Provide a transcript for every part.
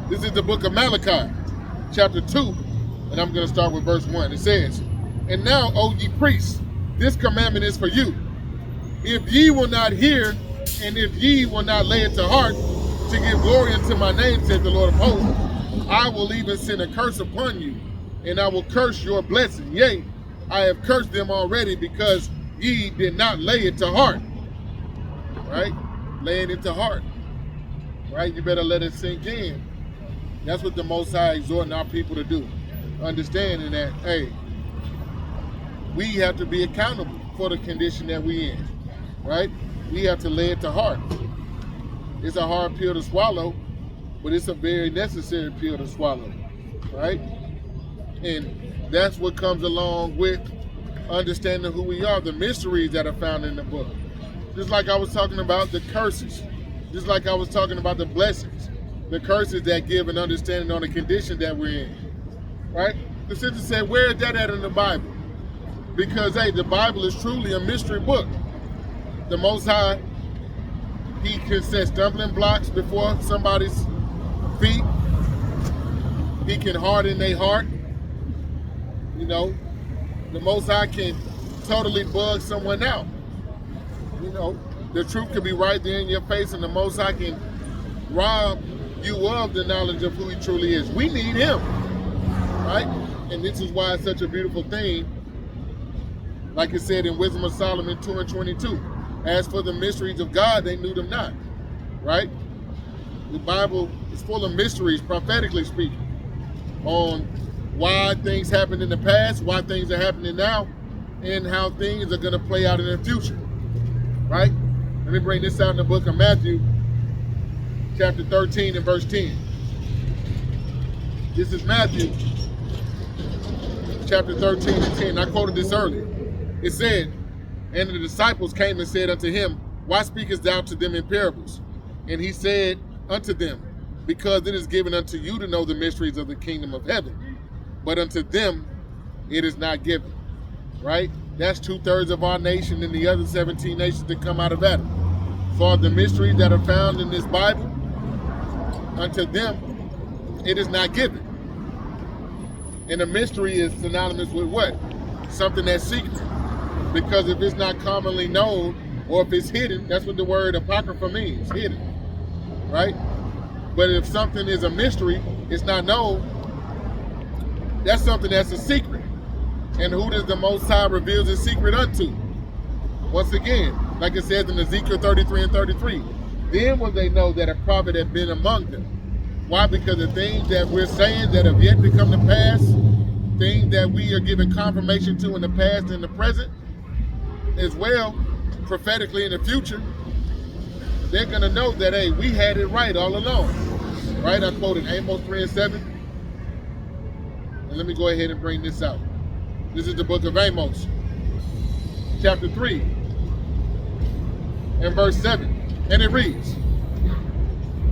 This is the book of Malachi, chapter 2, and I'm going to start with verse 1. It says, "And now, O ye priests, this commandment is for you. If ye will not hear, and if ye will not lay it to heart, to give glory unto my name, said the Lord of hosts, I will even send a curse upon you, and I will curse your blessing. Yea, I have cursed them already, because ye did not lay it to heart." Right? Laying it to heart. Right? You better let it sink in. That's what the Most High exhorting our people to do. Understanding that, hey, we have to be accountable for the condition that we in. Right? We have to lay it to heart. It's a hard pill to swallow, but it's a very necessary pill to swallow. Right? And that's what comes along with understanding who we are, the mysteries that are found in the book. Just like I was talking about the curses, just like I was talking about the blessings, the curses that give an understanding on the condition that we're in, right? The sister said, where is that at in the Bible? Because, hey, the Bible is truly a mystery book. The Most High, he can set stumbling blocks before somebody's feet. He can harden their heart. You know, the Most High can totally bug someone out. You know, the truth can be right there in your face, and the Most High can rob you of the knowledge of who he truly is. We need him, right? And this is why it's such a beautiful thing. Like it said in Wisdom of Solomon 2:22, as for the mysteries of God, they knew them not, right? The Bible is full of mysteries, prophetically speaking, on why things happened in the past, why things are happening now, and how things are going to play out in the future, right? Let me bring this out in the book of Matthew, chapter 13 and verse 10. This is Matthew, chapter 13 and 10. I quoted this earlier. It said, "And the disciples came and said unto him, Why speakest thou to them in parables? And he said unto them, Because it is given unto you to know the mysteries of the kingdom of heaven, but unto them it is not given." Right? That's 2/3 of our nation and the other 17 nations that come out of Adam. For the mysteries that are found in this Bible, unto them it is not given. And a mystery is synonymous with what? Something that's secret. Because if it's not commonly known, or if it's hidden, that's what the word apocrypha means, hidden. Right? But if something is a mystery, it's not known, that's something that's a secret. And who does the Most High reveal his secret unto? Once again, like it says in Ezekiel 33 and 33, then will they know that a prophet had been among them. Why? Because the things that we're saying that have yet to come to pass, things that we are giving confirmation to in the past and the present, as well, prophetically in the future, they're going to know that, hey, we had it right all along. Right? I quoted Amos 3 and 7. And let me go ahead and bring this out. This is the book of Amos, chapter 3, and verse 7. And it reads,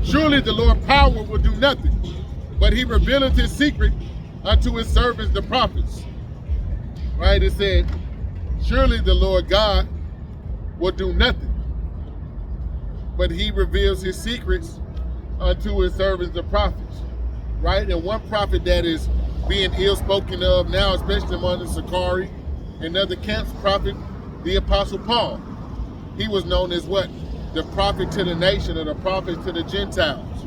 "Surely the Lord power will do nothing, but he revealeth his secret unto his servants the prophets." Right? It said, surely the Lord God will do nothing, but he reveals his secrets unto his servants the prophets. Right? And one prophet that is being ill spoken of now, especially among the Sakari and other camps, prophet, the Apostle Paul. He was known as what? The prophet to the nation, or the prophet to the Gentiles.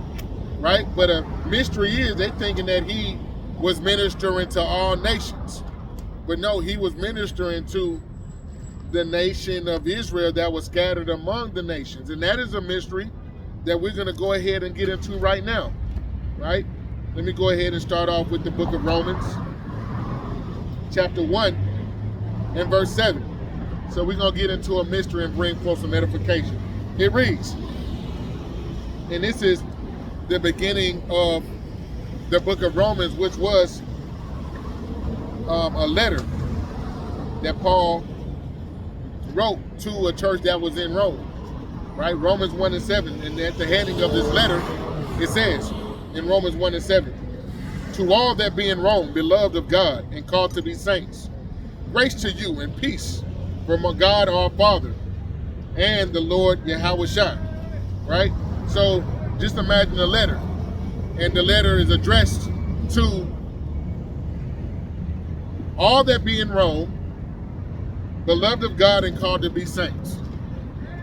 Right? But a mystery is, they thinking that he was ministering to all nations. But no, he was ministering to the nation of Israel that was scattered among the nations. And that is a mystery that we're going to go ahead and get into right now. Right? Let me go ahead and start off with the book of Romans, chapter 1 and verse 7. So we're going to get into a mystery and bring forth some edification. It reads, and this is the beginning of the book of Romans, which was a letter that Paul wrote to a church that was in Rome. Right? Romans 1 and 7. And at the heading of this letter, it says, in Romans 1 and 7, "To all that be in Rome, beloved of God, and called to be saints, grace to you and peace from God our Father and the Lord Yahushua." Right? So just imagine a letter And the letter is addressed to all that be in Rome, beloved of God and called to be saints.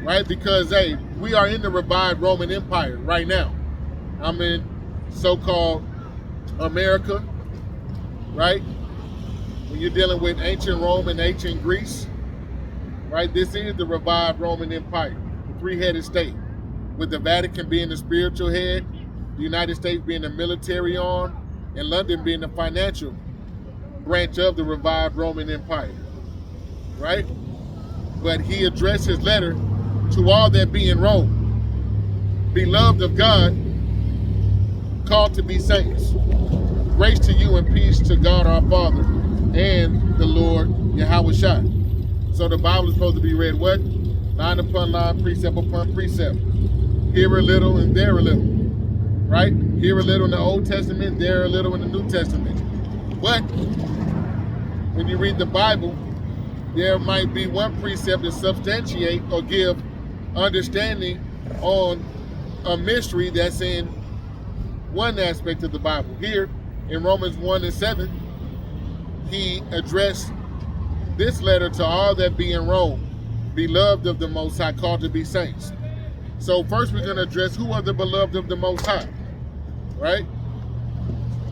Right? Because, hey, we are in the revived Roman Empire right now. I'm in so-called America, right? When you're dealing with ancient Rome and ancient Greece, right? This is the revived Roman Empire, the three-headed state, with the Vatican being the spiritual head, the United States being the military arm, and London being the financial branch of the revived Roman Empire, right? But he addressed his letter to all that be in Rome, beloved of God, called to be saints. Grace to you and peace to God our Father and the Lord Yahushua. So the Bible is supposed to be read what? Line upon line, precept upon precept. Here a little and there a little, right? Here a little in the Old Testament, there a little in the New Testament. But when you read the Bible, there might be one precept that substantiate or give understanding on a mystery that's in one aspect of the Bible. Here in Romans 1 and 7, he addressed this letter to all that be in Rome, beloved of the Most High, called to be saints. So first we're going to address who are the beloved of the Most High, right?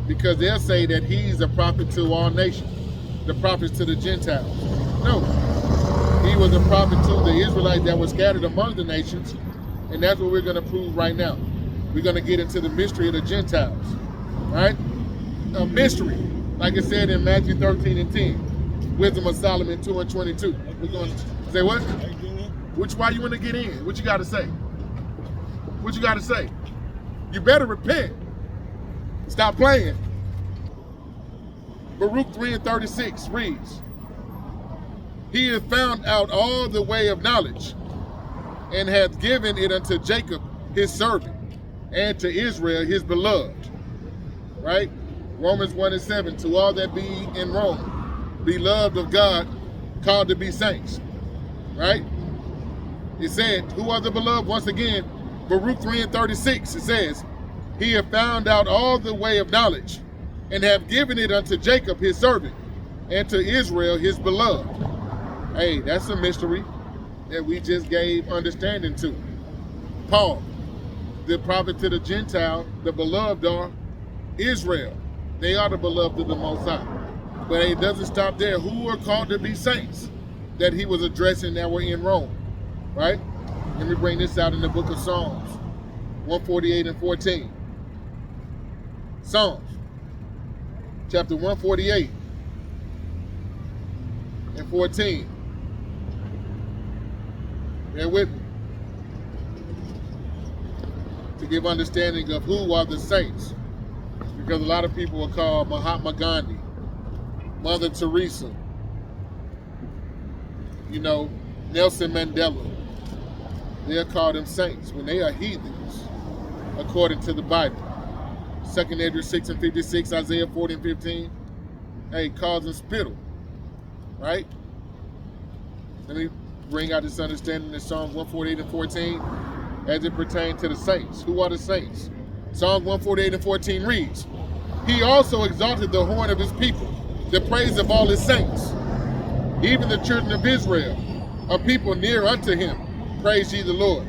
Because they'll say that he's a prophet to all nations, the prophets to the Gentiles. No, he was a prophet to the Israelites that were scattered among the nations, and that's what we're going to prove right now. We're going to get into the mystery of the Gentiles, right? A mystery, like it said in Matthew 13 and 10, Wisdom of Solomon 2 and 22. We're going to say what? Why you want to get in? What you got to say? What you got to say? You better repent. Stop playing. Baruch 3 and 36 reads, he has found out all the way of knowledge, and hath given it unto Jacob his servant, and to Israel his beloved. Right? Romans 1 and 7, to all that be in Rome, beloved of God, called to be saints. Right? It said, who are the beloved? Once again, Baruch 3 and 36, it says, he hath found out all the way of knowledge, and have given it unto Jacob his servant, and to Israel his beloved. Hey, that's a mystery that we just gave understanding to. Paul, the prophet to the Gentile, the beloved are Israel. They are the beloved of the Most High. But it doesn't stop there. Who are called to be saints that he was addressing that were in Rome, right? Let me bring this out in the book of Psalms, 148 and 14. Psalms, chapter 148 and 14. Bear with me. To give understanding of who are the saints. Because a lot of people are called Mahatma Gandhi, Mother Teresa, Nelson Mandela. They'll call them saints when they are heathens, according to the Bible. 2 Ezra 6 and 56, Isaiah 40 and 15. Hey, calls them spittle, right? Let me bring out this understanding in Psalms 148 and 14 as it pertains to the saints. Who are the saints? Psalms 148 and 14 reads, he also exalted the horn of his people, the praise of all his saints, even the children of Israel, a people near unto him. Praise ye the Lord.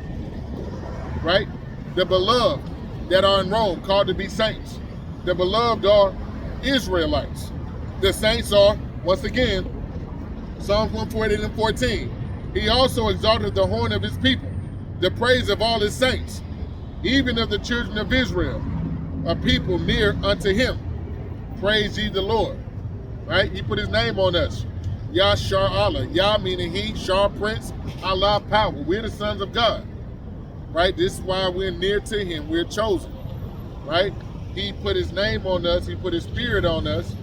Right? The beloved that are in Rome, called to be saints. The beloved are Israelites. The saints are, once again, Psalms 148 and 14. He also exalted the horn of his people, the praise of all his saints, even of the children of Israel, a people near unto him. Praise ye the Lord. Right? He put his name on us. Yah Shar Allah. Yah meaning he, Shar Prince, Allah power. We're the sons of God. Right? This is why we're near to him. We're chosen. Right? He put his name on us. He put his spirit on us.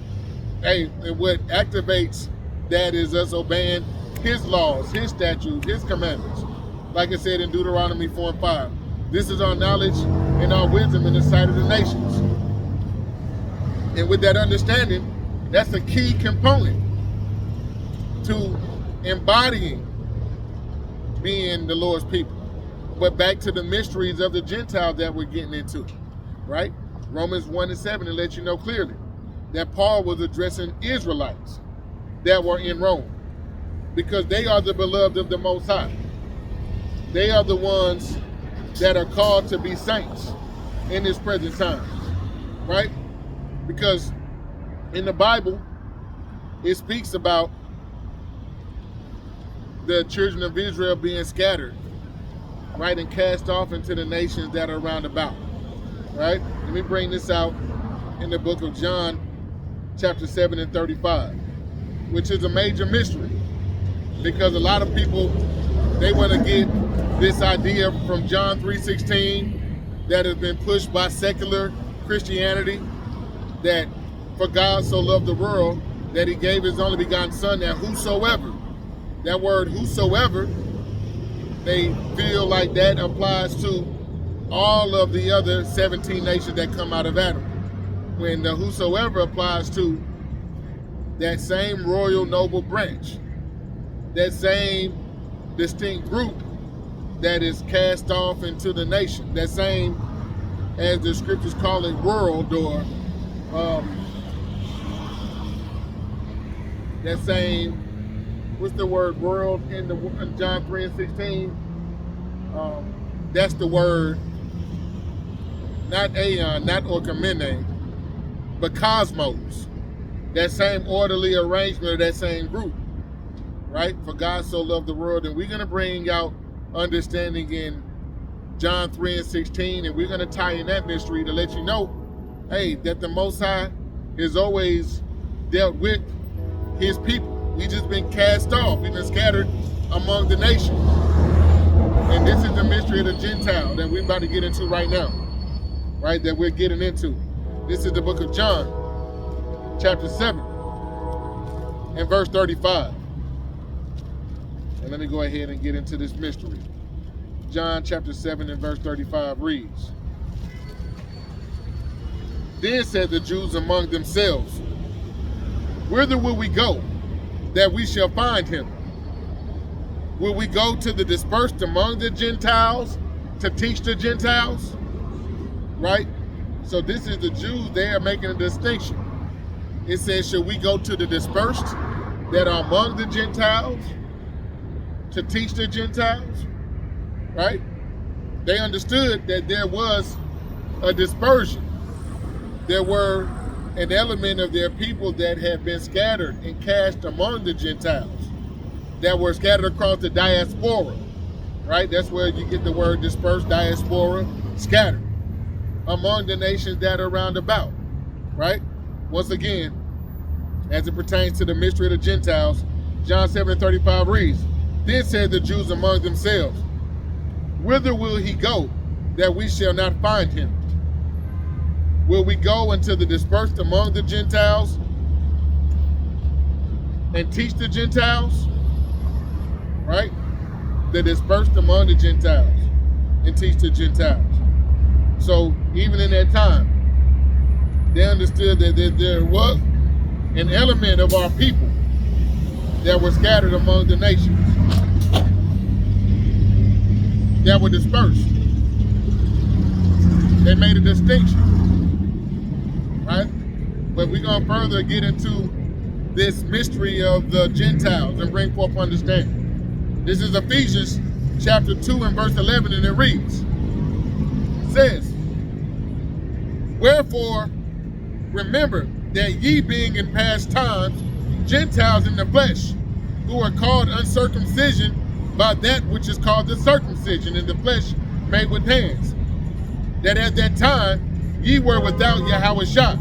Hey, and what activates that is us obeying his laws, his statutes, his commandments. Like I said in Deuteronomy 4 and 5. This is our knowledge and our wisdom in the sight of the nations. And with that understanding, that's a key component to embodying being the Lord's people. But back to the mysteries of the Gentiles that we're getting into, right? Romans 1:7 to let you know clearly that Paul was addressing Israelites that were in Rome, because they are the beloved of the Most High. They are the ones that are called to be saints in this present time, right? Because in the Bible, it speaks about the children of Israel being scattered, right, and cast off into the nations that are round about, right? Let me bring this out in the book of John, chapter 7 and 35, which is a major mystery, because a lot of people, they want to get this idea from John 3:16 that has been pushed by secular Christianity, that for God so loved the world that he gave his only begotten son, that whosoever, that word whosoever, they feel like that applies to all of the other 17 nations that come out of Adam, when the whosoever applies to that same royal noble branch, that same distinct group that is cast off into the nation, that same, as the scriptures call it, world, or that same, what's the word, world in John 3:16? That's the word, not aeon, not oikomene, but cosmos. That same orderly arrangement of that same group, right? For God so loved the world. And we're going to bring out understanding in John 3:16, and we're going to tie in that mystery to let you know, hey, that the Most High has always dealt with his people. We just been cast off. We've been scattered among the nations. And this is the mystery of the Gentile that we're about to get into right now, right? That we're getting into. This is the book of John, chapter 7, and verse 35. And let me go ahead and get into this mystery. John chapter 7 and verse 35 reads, "Then said the Jews among themselves, Whither will we go, that we shall find him? Will we go to the dispersed among the Gentiles to teach the Gentiles?" Right? So this is the Jews, they are making a distinction. It says, should we go to the dispersed that are among the Gentiles to teach the Gentiles? Right? They understood that there was a dispersion. There were an element of their people that had been scattered and cast among the Gentiles, that were scattered across the diaspora, right? That's where you get the word dispersed, diaspora, scattered among the nations that are round about, right? Once again, as it pertains to the mystery of the Gentiles, John 7:35 reads, "Then said the Jews among themselves, Whither will he go, that we shall not find him? Will we go into the dispersed among the Gentiles and teach the Gentiles?" Right? The dispersed among the Gentiles and teach the Gentiles. So even in that time, they understood that there was an element of our people that were scattered among the nations, that were dispersed. They made a distinction, right? But we're going to further get into this mystery of the Gentiles and bring forth understanding. This is Ephesians chapter 2 and verse 11, and it reads, it says, "Wherefore, remember that ye being in past times Gentiles in the flesh, who are called uncircumcision by that which is called the circumcision in the flesh made with hands, that at that time ye were without Yahushua,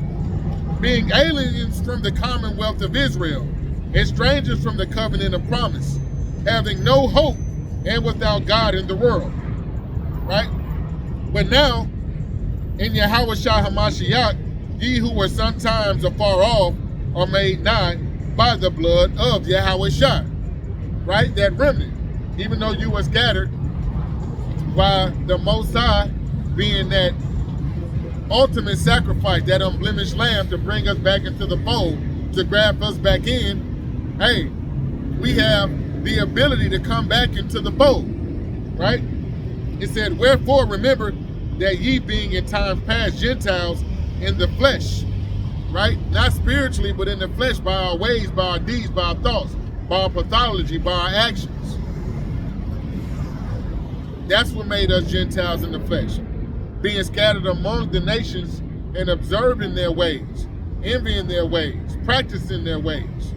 being aliens from the commonwealth of Israel, and strangers from the covenant of promise, having no hope and without God in the world." Right? "But now, in Yahushua HaMashiach, ye who were sometimes afar off are made nigh by the blood of Yahushua." Right? That remnant. Even though you were scattered, by the Most High being that ultimate sacrifice, that unblemished lamb to bring us back into the fold, to grab us back in, hey, we have the ability to come back into the fold, right? It said, "Wherefore remember that ye being in times past Gentiles in the flesh, right? Not spiritually, but in the flesh, by our ways, by our deeds, by our thoughts, by our pathology, by our actions. That's what made us Gentiles in the flesh. Being scattered among the nations and observing their ways, envying their ways, practicing their ways,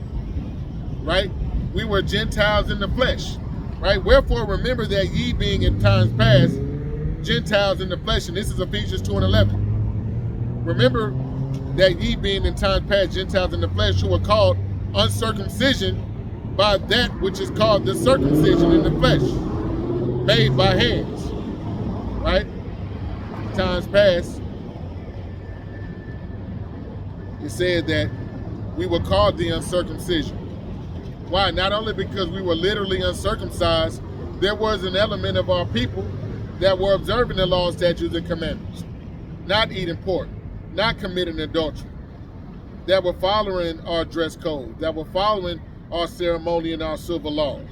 right? We were Gentiles in the flesh, right? Wherefore remember that ye being in times past Gentiles in the flesh, and this is Ephesians 2:11. Remember that ye being in times past Gentiles in the flesh, who were called uncircumcision by that which is called the circumcision in the flesh, made by hands, right? Times past, it said that we were called the uncircumcision. Why? Not only because we were literally uncircumcised, there was an element of our people that were observing the laws, statutes, and commandments, not eating pork, not committing adultery, that were following our dress code, that were following our ceremony and our civil laws.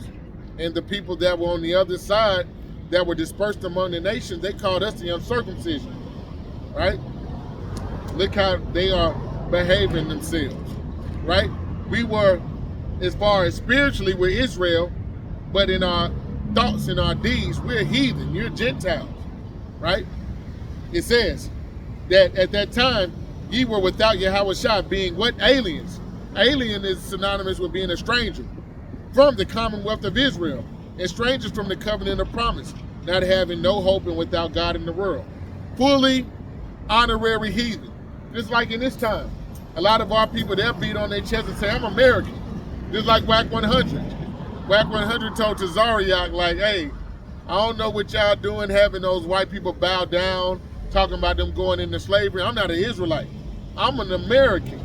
And the people that were on the other side, that were dispersed among the nations, they called us the uncircumcision, right? Look how they are behaving themselves, right? We were, as far as spiritually, we're Israel, but in our thoughts and our deeds, we're heathen, you're Gentiles, right? It says that at that time, ye were without Yahushua, being what? Aliens. Alien is synonymous with being a stranger from the commonwealth of Israel, and strangers from the covenant of promise, not having no hope and without God in the world. Fully honorary heathen. Just like in this time, a lot of our people, they'll beat on their chest and say, I'm American. Just like Whack 100. Whack 100 told Tazariak, like, hey, I don't know what y'all doing having those white people bow down, talking about them going into slavery. I'm not an Israelite. I'm an American,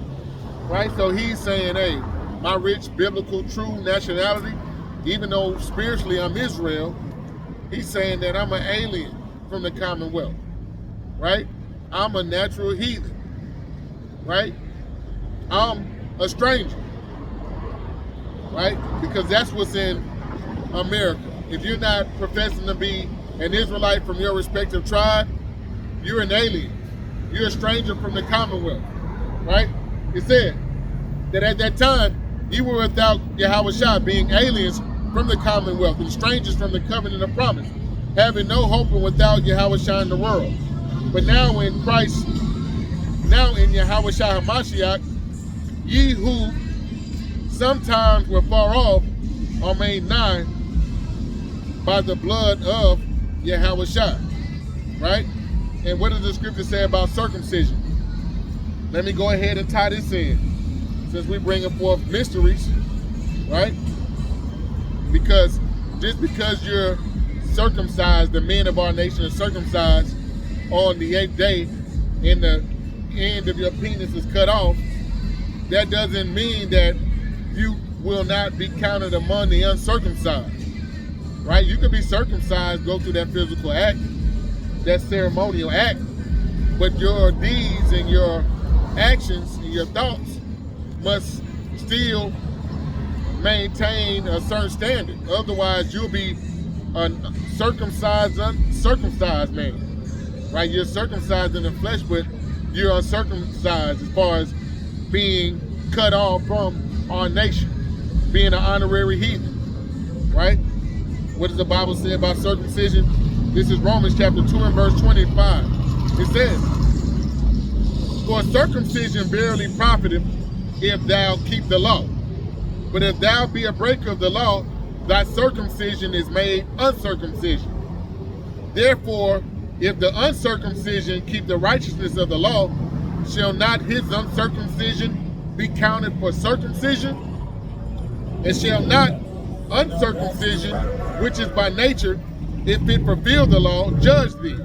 right? So he's saying, hey, my rich, biblical, true nationality, even though spiritually I'm Israel, he's saying that I'm an alien from the commonwealth, right? I'm a natural heathen, right? I'm a stranger, right? Because that's what's in America. If you're not professing to be an Israelite from your respective tribe, you're an alien. You're a stranger from the commonwealth, right? It said that at that time, you were without Yahushua, being aliens from the commonwealth and strangers from the covenant of promise, having no hope and without Yahushua in the world. But now in Christ, now in Yahushua HaMashiach, ye who sometimes were far off are made nigh by the blood of Yahushua, right? And what does the scripture say about circumcision? Let me go ahead and tie this in, since we're bringing forth mysteries, right? Because just because you're circumcised, the men of our nation are circumcised on the 8th day and the end of your penis is cut off, that doesn't mean that you will not be counted among the uncircumcised, right? You can be circumcised, go through that physical act, that ceremonial act, but your deeds and your actions and your thoughts must still maintain a certain standard. Otherwise, you'll be a circumcised, uncircumcised man, right? You're circumcised in the flesh, but you're uncircumcised as far as being cut off from our nation, being an honorary heathen, right? What does the Bible say about circumcision? This is Romans chapter 2 and verse 25. It says, for circumcision verily profiteth if thou keep the law. But if thou be a breaker of the law, thy circumcision is made uncircumcision. Therefore, if the uncircumcision keep the righteousness of the law, shall not his uncircumcision be counted for circumcision? And shall not uncircumcision, which is by nature, if it fulfill the law, judge thee,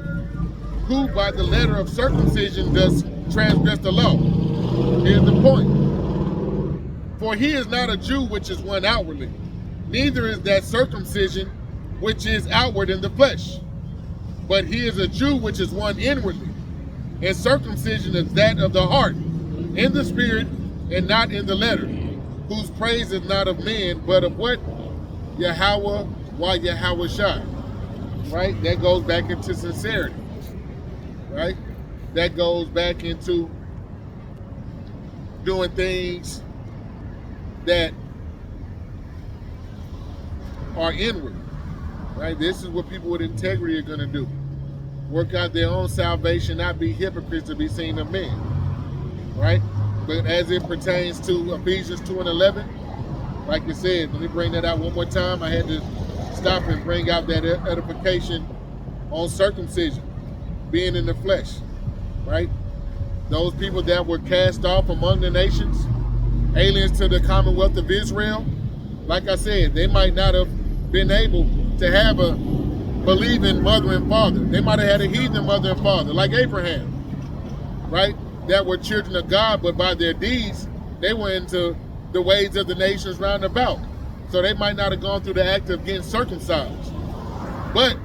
who by the letter of circumcision does transgress the law? Here's the point. For he is not a Jew which is one outwardly, neither is that circumcision which is outward in the flesh, but he is a Jew which is one inwardly, and circumcision is that of the heart, in the spirit, and not in the letter, whose praise is not of men, but of what? Yahweh, why Yahushua, right? That goes back into sincerity, right? that goes back into doing things that are inward, right? This is what people with integrity are going to do. Work out their own salvation, not be hypocrites to be seen of men, right? But as it pertains to Ephesians 2 and 11, like you said, let me bring that out one more time. I had to stop and bring out that edification on circumcision, being in the flesh, right? Those people that were cast off among the nations, aliens to the commonwealth of Israel, like I said, they might not have been able to have a believing mother and father. They might have had a heathen mother and father, like Abraham, right? That were children of God, but by their deeds, they were into the ways of the nations round about. So they might not have gone through the act of getting circumcised. But,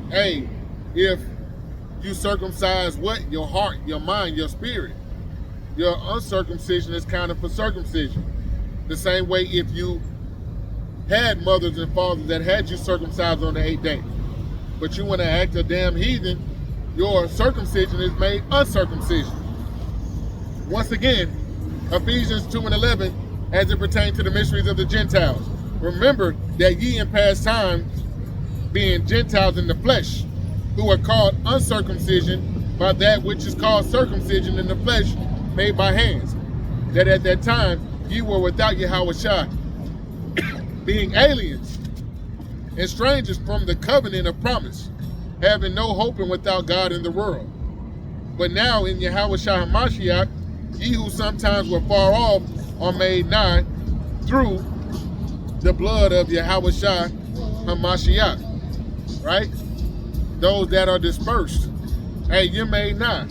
hey, if you circumcise what? Your heart, your mind, your spirit. Your uncircumcision is counted for circumcision. The same way if you had mothers and fathers that had you circumcised on the 8th day, but you want to act a damn heathen, your circumcision is made uncircumcision. Once again, Ephesians 2 and 11, as it pertains to the mysteries of the Gentiles. Remember that ye in past times, being Gentiles in the flesh, who are called uncircumcision by that which is called circumcision in the flesh, made by hands. That at that time ye were without Yahushua, being aliens and strangers from the covenant of promise, having no hope and without God in the world. But now in Yahushua HaMashiach, ye who sometimes were far off are made nigh through the blood of Yahushua HaMashiach, right? Those that are dispersed, hey, you're made nigh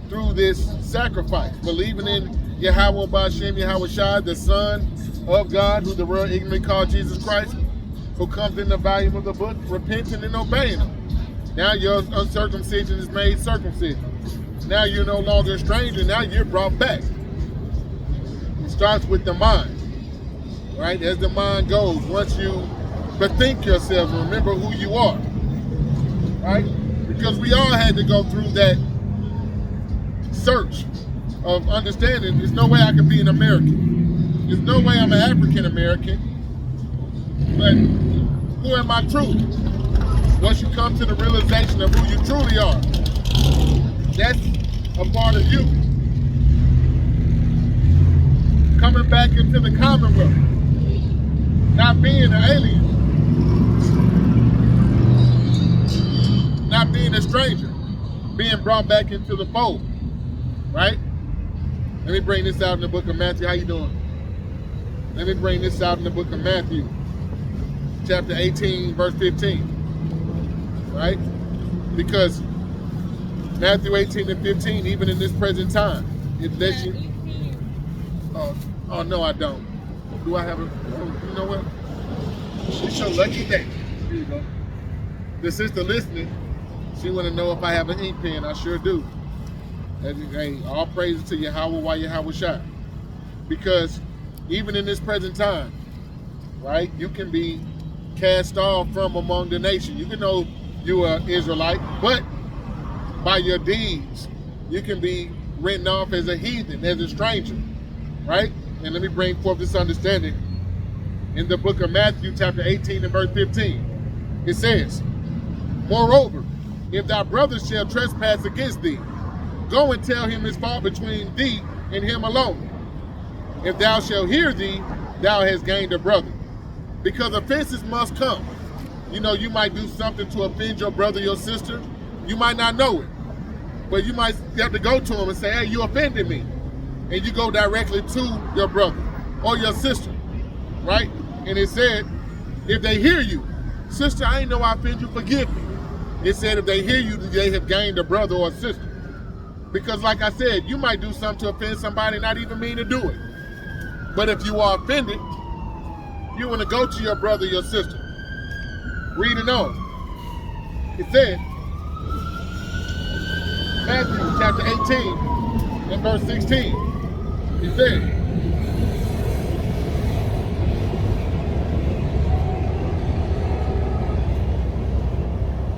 through this sacrifice, believing in Yahweh B'Shem Yahushua, the Son of God, who the world ignorantly called Jesus Christ, who comes in the volume of the book, repenting and obeying him. Now your uncircumcision is made circumcision. Now you're no longer a stranger, now you're brought back. It starts with the mind, right? As the mind goes, once you bethink yourself and remember who you are, right? Because we all had to go through that search of understanding. There's no way I can be an American. There's no way I'm an African American. But who am I truly? Once you come to the realization of who you truly are, that's a part of you. Coming back into the commonwealth, not being an alien, not being a stranger, being brought back into the fold, right? Let me bring this out in the book of Matthew. How you doing? Let me bring this out in the book of Matthew, chapter 18, verse 15, right? Because Matthew 18 and 15, even in this present time, it lets you... Oh, no, I don't. Do I have a... You know what? It's your lucky day. Here you go. The sister listening, she want to know if I have an ink pen. I sure do. Hey, all praises to Yahweh while Yahweh shot. Because even in this present time, right, you can be cast off from among the nation. You can know you are Israelite, but by your deeds, you can be written off as a heathen, as a stranger, right? And let me bring forth this understanding. In the book of Matthew, chapter 18 and verse 15, it says, moreover, if thy brother shall trespass against thee, go and tell him his fault between thee and him alone. If thou shalt hear thee, thou hast gained a brother. Because offenses must come. You know, you might do something to offend your brother, your sister. You might not know it. But you might have to go to him and say, hey, you offended me. And you go directly to your brother or your sister, right? And it said, if they hear you, sister, I ain't know I offended you, forgive me. It said if they hear you, they have gained a brother or a sister. Because like I said, you might do something to offend somebody and not even mean to do it. But if you are offended, you want to go to your brother, your sister. Read it on. It said, Matthew chapter 18 and verse 16. It said,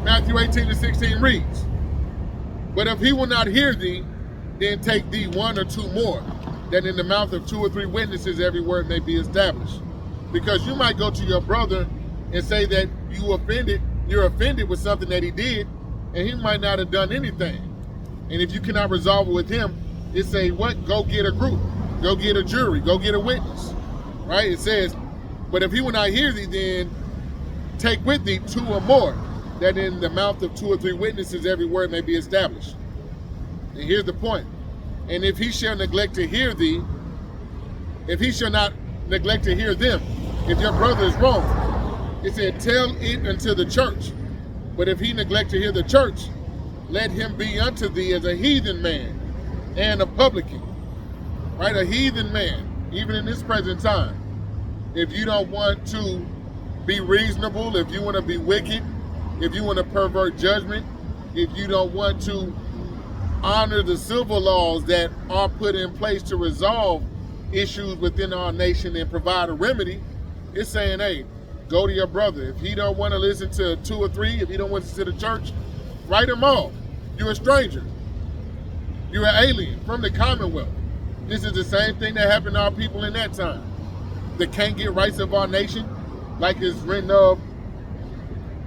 Matthew 18 and 16 reads, But if he will not hear thee, then take thee one or two more, that in the mouth of 2 or 3 witnesses every word may be established. Because you might go to your brother and say that you're offended with something that he did, and he might not have done anything. And if you cannot resolve it with him, it say what? Go get a group, go get a jury, go get a witness, right? It says, but if he will not hear thee, then take with thee 2 or more, that in the mouth of 2 or 3 witnesses every word may be established. And here's the point. And if he shall neglect to hear thee, if he shall not neglect to hear them, if your brother is wrong, it said, tell it unto the church. But if he neglect to hear the church, let him be unto thee as a heathen man and a publican, right? A heathen man, even in this present time. If you don't want to be reasonable, if you want to be wicked, if you want to pervert judgment, if you don't want to honor the civil laws that are put in place to resolve issues within our nation and provide a remedy, it's saying, hey, go to your brother. If he don't want to listen to 2 or 3, if he don't want to listen to the church, write him off. You're a stranger. You're an alien from the Commonwealth. This is the same thing that happened to our people in that time. They can't get rights of our nation, like it's written of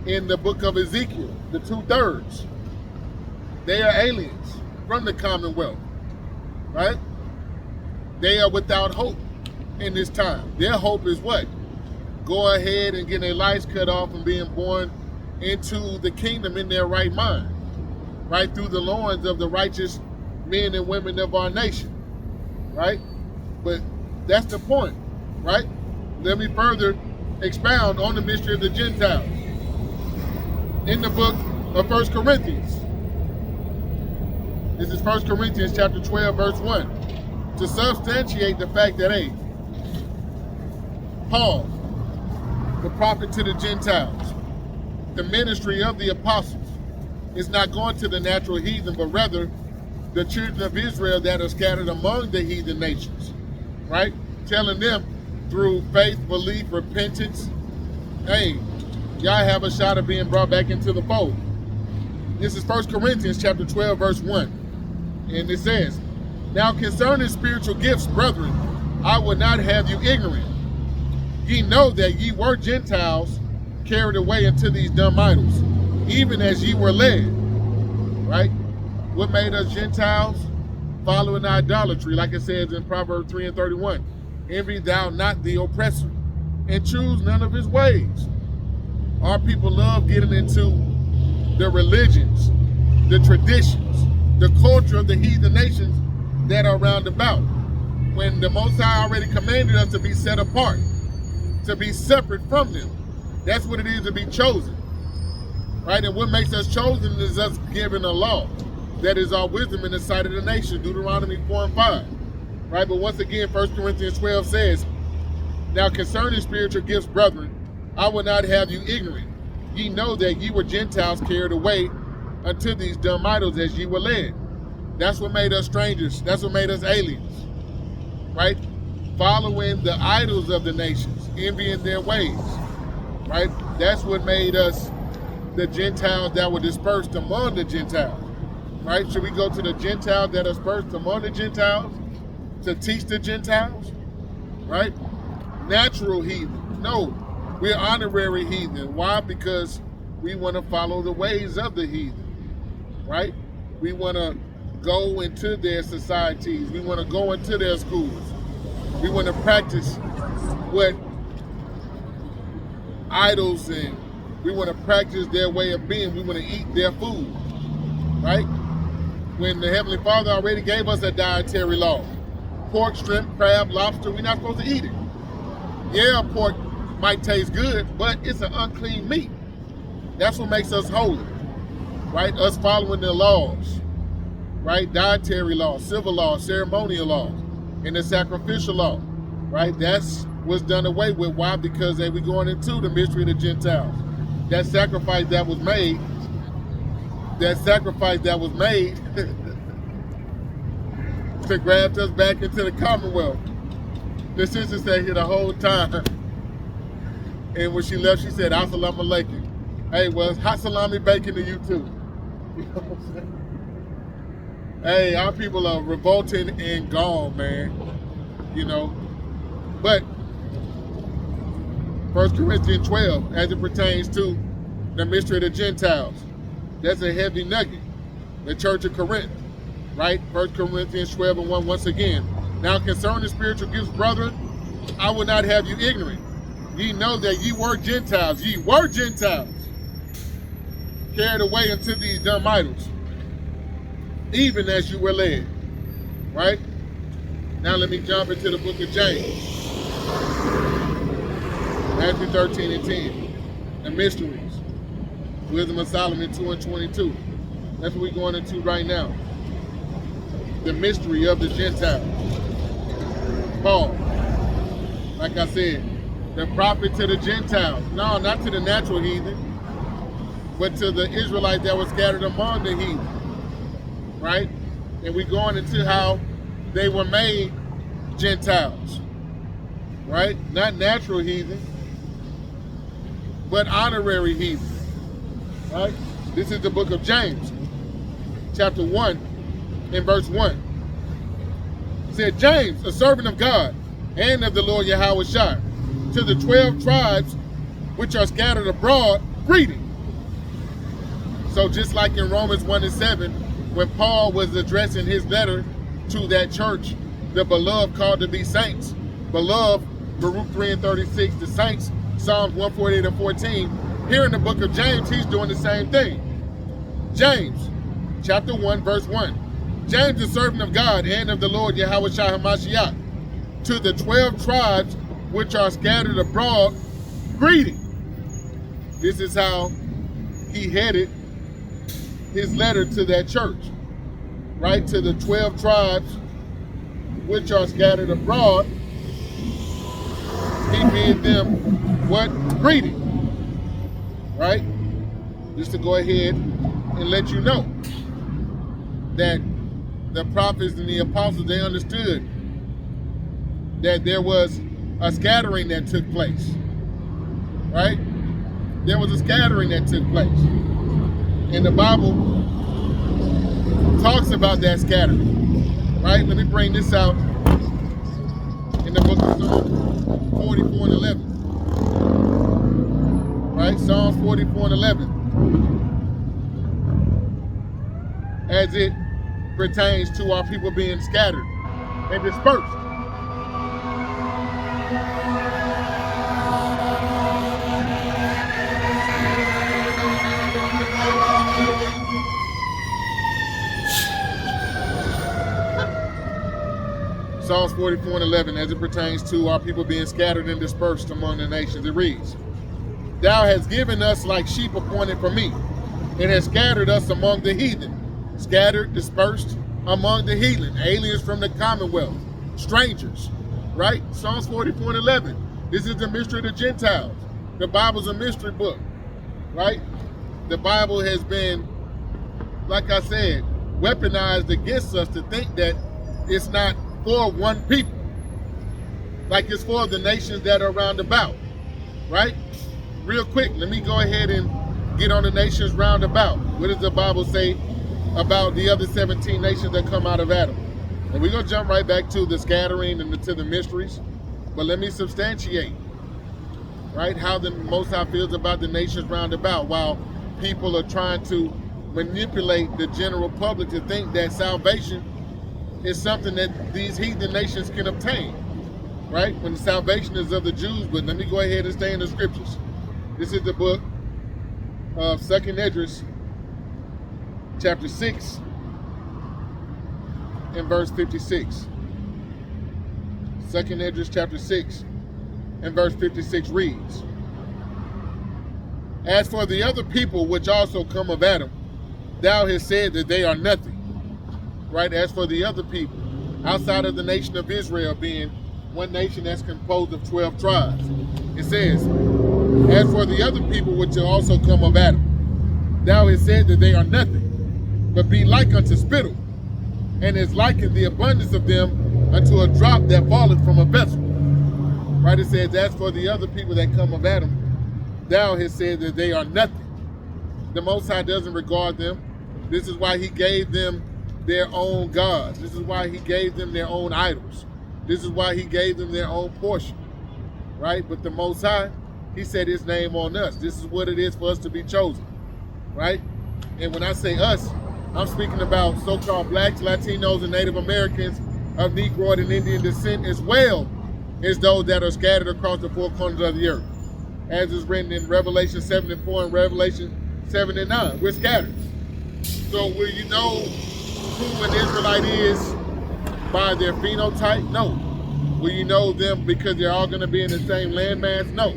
in the book of Ezekiel, the 2/3. They are aliens from the Commonwealth, right? They are without hope in this time. Their hope is what? Go ahead and get their lives cut off and being born into the kingdom in their right mind, right through the loins of the righteous men and women of our nation, right? But that's the point, right? Let me further expound on the mystery of the Gentiles. In the book of 1 Corinthians, this is 1 Corinthians chapter 12, verse 1, to substantiate the fact that, hey, Paul, the prophet to the Gentiles, the ministry of the apostles, is not going to the natural heathen, but rather the children of Israel that are scattered among the heathen nations, right? Telling them through faith, belief, repentance, hey, y'all have a shot of being brought back into the fold. This is 1 Corinthians chapter 12, verse 1. And it says, now concerning spiritual gifts, brethren, I would not have you ignorant. Ye know that ye were Gentiles carried away into these dumb idols, even as ye were led, right? What made us Gentiles? Following idolatry, like it says in Proverbs 3 and 31. Envy thou not the oppressor, and choose none of his ways. Our people love getting into the religions, the traditions, the culture of the heathen nations that are round about, when the Most High already commanded us to be set apart, to be separate from them. That's what it is to be chosen, right? And what makes us chosen is us given a law that is our wisdom in the sight of the nation, Deuteronomy 4 and 5, right? But once again, 1 Corinthians 12 says, now concerning spiritual gifts, brethren, I will not have you ignorant. Ye know that ye were Gentiles carried away unto these dumb idols as ye were led. That's what made us strangers. That's what made us aliens, right? Following the idols of the nations, envying their ways, right? That's what made us the Gentiles that were dispersed among the Gentiles, right? Should we go to the Gentiles that are dispersed among the Gentiles to teach the Gentiles, right? Natural heathen. No, we're honorary heathen. Why? Because we want to follow the ways of the heathen, right? We want to go into their societies. We want to go into their schools. We want to practice what idols, and we want to practice their way of being. We want to eat their food, right? When the Heavenly Father already gave us a dietary law. Pork, shrimp, crab, lobster, we're not supposed to eat it. Yeah, pork might taste good, but it's an unclean meat. That's what makes us holy, right? Us following the laws, right? Dietary laws, civil laws, ceremonial laws, and the sacrificial law, right? That's what's done away with. Why? Because we're going into the mystery of the Gentiles. That sacrifice that was made, to grab us back into the Commonwealth. The sister sat here the whole time, and when she left, she said, Assalamu alaikum. Hey, well, hot salami bacon to you too. You know what I'm saying? Hey, our people are revolting and gone, man. You know. But 1 Corinthians 12, as it pertains to the mystery of the Gentiles, that's a heavy nugget. The church of Corinth, right? 1 Corinthians 12 and 1 once again. Now concerning spiritual gifts, brethren, I will not have you ignorant. Ye know that ye were Gentiles, carried away into these dumb idols, even as you were led. Right? Now let me jump into the book of James. Matthew 13 and 10. The mysteries. Wisdom of Solomon 2 and 22. That's what we're going into right now. The mystery of the Gentiles. Paul, like I said, the prophet to the Gentiles. No, not to the natural heathen, but to the Israelites that were scattered among the heathen. Right? And we're going into how they were made Gentiles. Right? Not natural heathen, but honorary heathen. Right? This is the book of James, chapter 1 and verse 1. It said, James, a servant of God and of the Lord Yahweh Shai, to the 12 tribes which are scattered abroad, greeting. So just like in Romans 1 and 7, when Paul was addressing his letter to that church, the beloved called to be saints, beloved, Baruch 3 and 36, the saints, Psalms 148 and 14, here in the book of James, he's doing the same thing. James, chapter 1, verse 1. James, the servant of God and of the Lord Yahweh Shai HaMashiach, to the 12 tribes which are scattered abroad, greeting. This is how he headed his letter to that church, right? To the 12 tribes which are scattered abroad, he bid them what? Greeting, right? Just to go ahead and let you know that the prophets and the apostles, they understood that there was a scattering that took place, right? There was a scattering that took place. And the Bible talks about that scattering, right? Let me bring this out in the book of Psalms 44 and 11. Right? Psalms 44 and 11. As it pertains to our people being scattered and dispersed. Psalms 44 and 11, as it pertains to our people being scattered and dispersed among the nations. It reads, Thou hast given us like sheep appointed for me, and hast scattered us among the heathen. Scattered, dispersed among the heathen, aliens from the commonwealth, strangers, right? Psalms 44 and 11. This is the mystery of the Gentiles. The Bible's a mystery book, right? The Bible has been, like I said, weaponized against us to think that it's not for one people, like it's for the nations that are round about, right? Real quick, let me go ahead and get on the nations round about. What does the Bible say about the other 17 nations that come out of Adam? And we're going to jump right back to the scattering and to the mysteries, but let me substantiate, right, how the Most High feels about the nations round about, while people are trying to manipulate the general public to think that salvation is something that these heathen nations can obtain, right? When the salvation is of the Jews. But let me go ahead and stay in the scriptures. This is the book of 2nd Esdras, chapter 6, and verse 56. 2nd Esdras, chapter 6, and verse 56 reads, As for the other people which also come of Adam, thou hast said that they are nothing. Right? As for the other people, outside of the nation of Israel being one nation that's composed of 12 tribes, it says, As for the other people which are also come of Adam, thou hast said that they are nothing, but be like unto spittle, and is like in the abundance of them unto a drop that falleth from a vessel. Right? It says, As for the other people that come of Adam, thou hast said that they are nothing. The Most High doesn't regard them. This is why he gave them their own gods. This is why he gave them their own idols. This is why he gave them their own portion, right? But the Most High, he set his name on us. This is what it is for us to be chosen, right? And when I say us, I'm speaking about so-called blacks, Latinos, and Native Americans of Negroid and Indian descent, as well as those that are scattered across the four corners of the earth. As is written in Revelation 7:4 and Revelation 7:9. We're scattered. So will you know who an Israelite is by their phenotype? No. Will you know them because they're all going to be in the same landmass? No.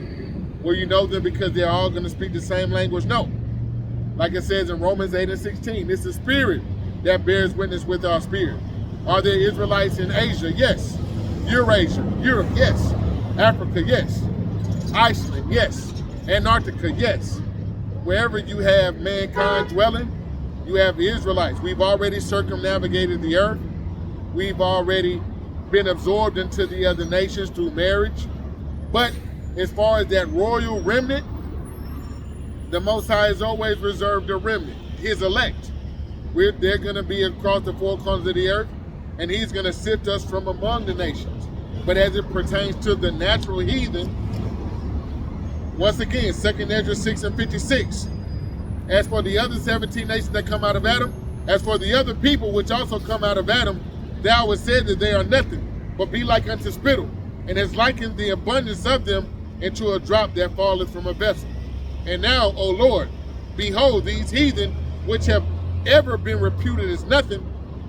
Will you know them because they're all going to speak the same language? No. Like it says in Romans 8:16, it's the spirit that bears witness with our spirit. Are there Israelites in Asia? Yes. Eurasia, Europe, yes. Africa, yes. Iceland, yes. Antarctica, yes. Wherever you have mankind dwelling, you have the Israelites. We've already circumnavigated the earth. We've already been absorbed into the other nations through marriage. But as far as that royal remnant, the Most High has always reserved a remnant, his elect. They're going to be across the four corners of the earth, and he's going to sift us from among the nations. But as it pertains to the natural heathen, once again, 2 Ezra 6:56. As for the other 17 nations that come out of Adam, as for the other people which also come out of Adam, thou hast said that they are nothing, but be like unto spittle, and has likened the abundance of them into a drop that falleth from a vessel. And now, O Lord, behold, these heathen, which have ever been reputed as nothing,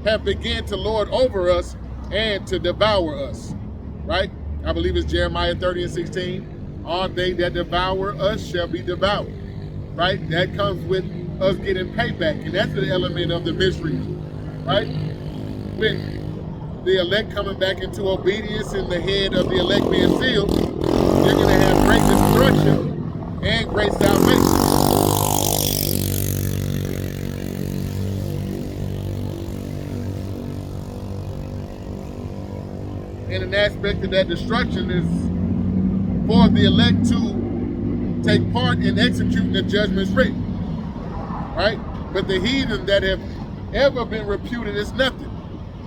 have begun to lord over us and to devour us. Right? I believe it's Jeremiah 30:16. All they that devour us shall be devoured. Right? That comes with us getting payback. And that's the element of the mystery. Right? With the elect coming back into obedience and the head of the elect being sealed, you're going to have great destruction and great salvation. And an aspect of that destruction is for the elect to take part in executing the judgments written, right? But the heathen that have ever been reputed as nothing,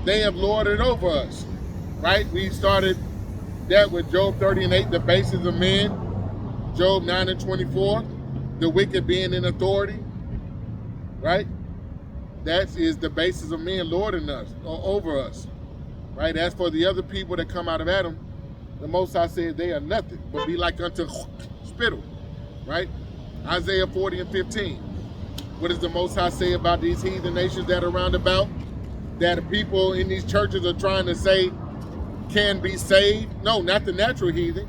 they have lorded over us, right? We started that with Job 30:8, the basis of men. Job 9:24, the wicked being in authority, right? That is the basis of men lording us or over us, right? As for the other people that come out of Adam, the Most High said they are nothing, but be like unto spittle, right? Isaiah 40:15. What does the Most High say about these heathen nations that are round about, that the people in these churches are trying to say can be saved? No, not the natural heathen,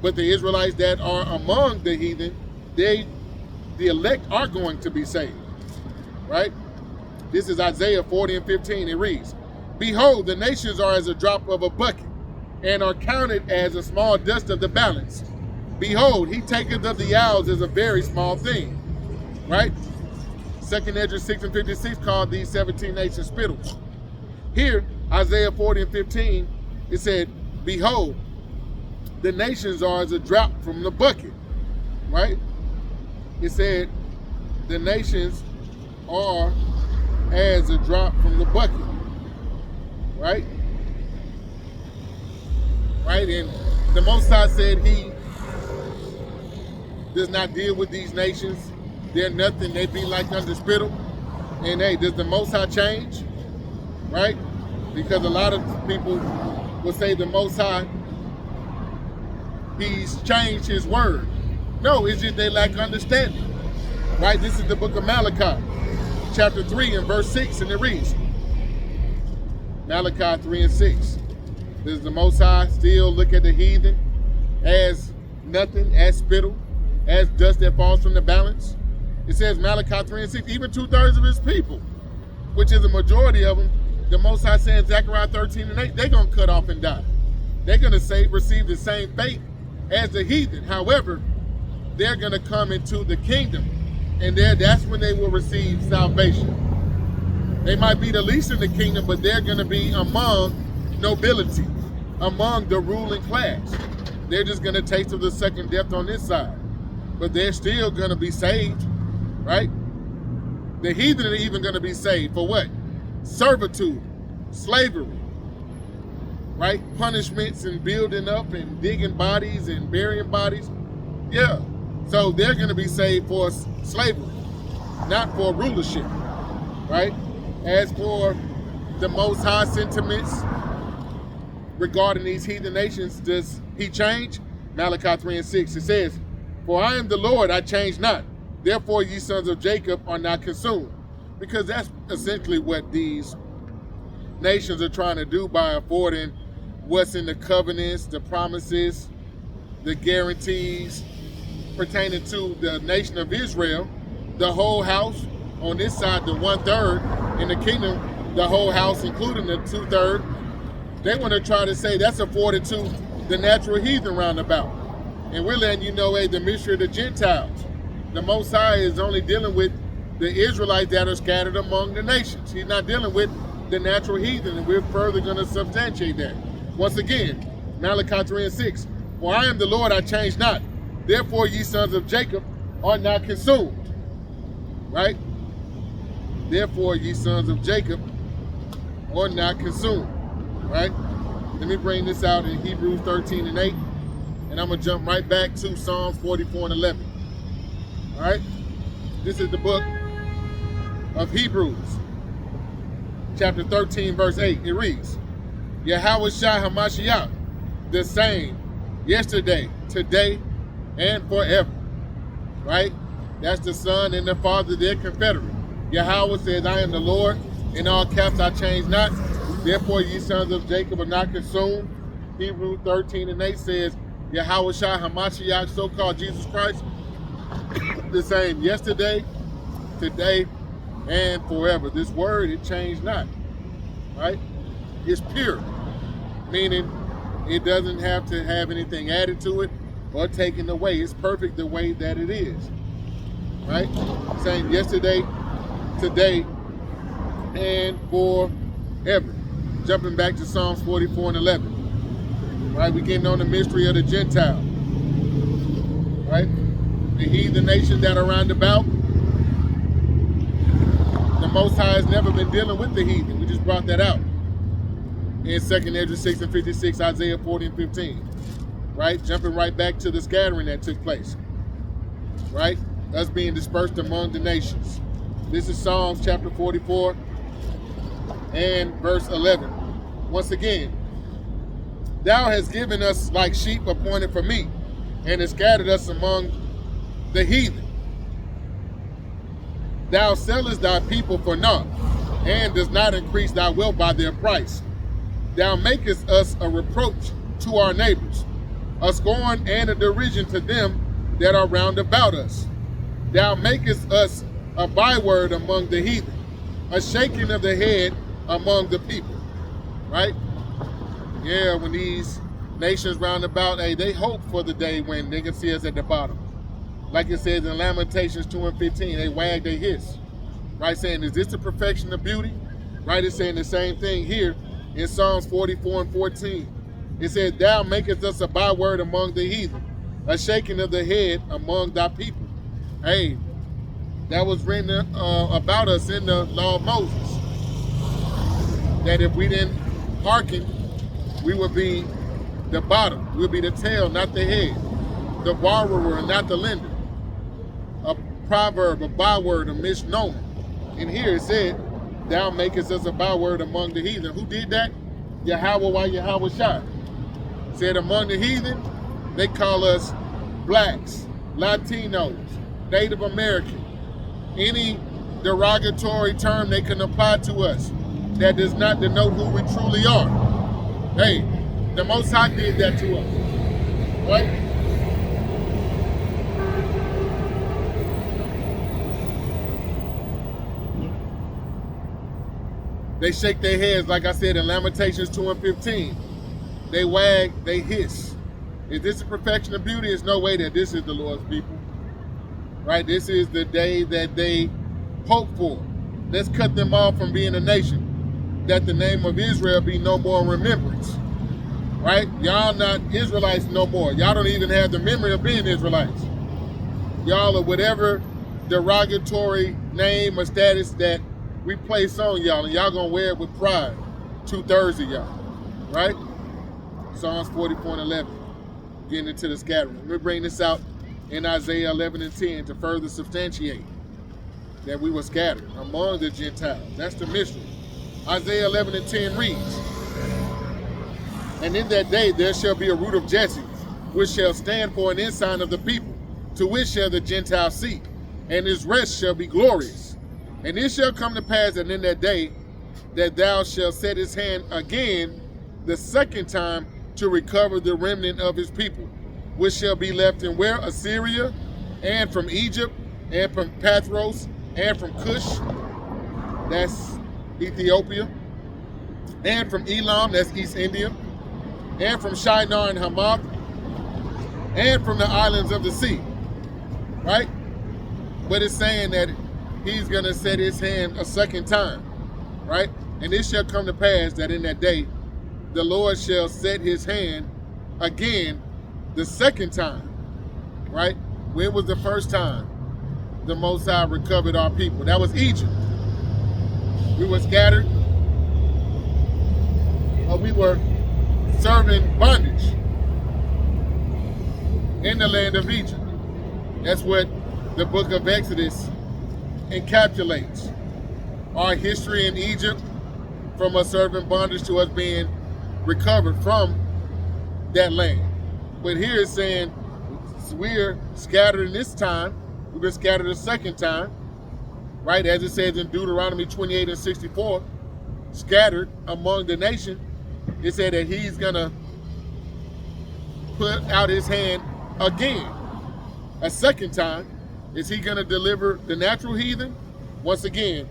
but the Israelites that are among the heathen, the elect are going to be saved, right? This is Isaiah 40:15. It reads, behold, the nations are as a drop of a bucket, and are counted as a small dust of the balance. Behold, he taketh of the owls as a very small thing, right? 2 Ezra 6:56 called these 17 nations spittles. Here, Isaiah 40:15, it said, behold, the nations are as a drop from the bucket, right? It said the nations are as a drop from the bucket, right? Right, and the Most High said he does not deal with these nations. They're nothing, they be like unto spittle. And hey, does the Most High change? Right? Because a lot of people will say the Most High, he's changed his word. No, it's just they lack understanding. Right? This is the book of Malachi, chapter 3 and verse 6, and it reads, Malachi 3:6. Does the Most High still look at the heathen as nothing, as spittle, as dust that falls from the balance? It says Malachi 3:6, even 2/3 of his people, which is a majority of them, the Most High saying Zechariah 13:8, they're going to cut off and die. They're going to receive the same fate as the heathen. However, they're going to come into the kingdom, and that's when they will receive salvation. They might be the least in the kingdom, but they're going to be among nobility, among the ruling class. They're just going to taste of the second death on this side, but they're still going to be saved, right? The heathen are even going to be saved for what? servitude, slavery, right? Punishments and building up and digging bodies and burying bodies. Yeah. So they're going to be saved for slavery, not for rulership, right? As for the Most High sentiments regarding these heathen nations, does he change? Malachi 3:6, it says, "For I am the Lord, I change not. Therefore ye sons of Jacob are not consumed." Because that's essentially what these nations are trying to do by affording what's in the covenants, the promises, the guarantees pertaining to the nation of Israel, the whole house. On this side, the 1/3, in the kingdom, the whole house, including the 2/3. They want to try to say that's afforded to the natural heathen roundabout. And we're letting you know, hey, the mystery of the Gentiles. The Most High is only dealing with the Israelites that are scattered among the nations. He's not dealing with the natural heathen, and we're further going to substantiate that. Once again, Malachi 3:6, "For I am the Lord, I change not. Therefore ye sons of Jacob are not consumed." Right? Therefore ye sons of Jacob are not consumed. Right? Let me bring this out in Hebrews 13:8, and I'm going to jump right back to Psalms 44:11. All right? This is the book of Hebrews, chapter 13, verse 8. It reads, "Yahweh Shai HaMashiach, the same yesterday, today, and forever." Right? That's the Son and the Father, they're confederate. Yahweh says, "I am the Lord. In all caps I change not. Therefore ye sons of Jacob are not consumed." Hebrews 13:8 says, Yahweh Shai HaMashiach, so-called Jesus Christ, the same yesterday, today, and forever. This word, it changed not. Right? It's pure. Meaning it doesn't have to have anything added to it or taken away. It's perfect the way that it is. Right? Same yesterday, today, and forever. Jumping back to Psalms 44:11. Right? We're getting on the mystery of the Gentile. Right? The heathen nations that are round about. The Most High has never been dealing with the heathen. We just brought that out. In 2nd Ezra 6:56, Isaiah 40:15. Right? Jumping right back to the scattering that took place. Right? Us being dispersed among the nations. This is Psalms chapter 44 and verse 11. Once again, "Thou hast given us like sheep appointed for meat, and hast scattered us among the heathen. Thou sellest thy people for naught, and does not increase thy wealth by their price. Thou makest us a reproach to our neighbors, a scorn and a derision to them that are round about us. Thou makest us a byword among the heathen, a shaking of the head among the people." Right? Yeah, when these nations round about, hey, they hope for the day when they can see us at the bottom. Like it says in Lamentations 2:15, they wag, they hiss. Right? Saying, is this the perfection of beauty? Right? It's saying the same thing here in Psalms 44:14. It said, "Thou makest us a byword among the heathen, a shaking of the head among thy people." Hey, that was written about us in the law of Moses. That if we didn't hearken, we would be the bottom. We would be the tail, not the head. The borrower, not the lender. A proverb, a byword, a misnomer. And here it said, "Thou makest us a byword among the heathen." Who did that? Yahweh, why Yahweh Shai. Said among the heathen, they call us blacks, Latinos, Native American. Any derogatory term they can apply to us that does not denote who we truly are. Hey, the Most High did that to us. Right? They shake their heads, like I said in Lamentations 2:15. They wag, they hiss. Is this the perfection of beauty? There's no way that this is the Lord's people. Right? This is the day that they hope for. Let's cut them off from being a nation, that the name of Israel be no more in remembrance. Right? Y'all not Israelites no more. Y'all don't even have the memory of being Israelites. Y'all are whatever derogatory name or status that we play song, y'all, and y'all gonna wear it with pride. 2/3 of y'all, right? Psalms 44:11, getting into the scattering. Let me bring this out in Isaiah 11:10 to further substantiate that we were scattered among the Gentiles. That's the mystery. Isaiah 11:10 reads, "And in that day there shall be a root of Jesse, which shall stand for an ensign of the people, to which shall the Gentiles seek, and his rest shall be glorious. And it shall come to pass that in that day that thou shalt set his hand again the second time to recover the remnant of his people, which shall be left in where? Assyria, and from Egypt, and from Pathros, and from Cush, that's Ethiopia, and from Elam, that's East India, and from Shinar and Hamath, and from the islands of the sea," right? But it's saying that he's gonna set his hand a second time, right? "And it shall come to pass that in that day, the Lord shall set his hand again the second time," right? When was the first time the Most High recovered our people? That was Egypt. We were scattered, or we were serving bondage in the land of Egypt. That's what the book of Exodus encapsulates. Our history in Egypt, from us serving bondage to us being recovered from that land. But here it's saying we're scattered in this time. We've been scattered a second time, right? As it says in Deuteronomy 28:64, scattered among the nation. It said that he's gonna put out his hand again, a second time. Is he gonna deliver the natural heathen? Once again,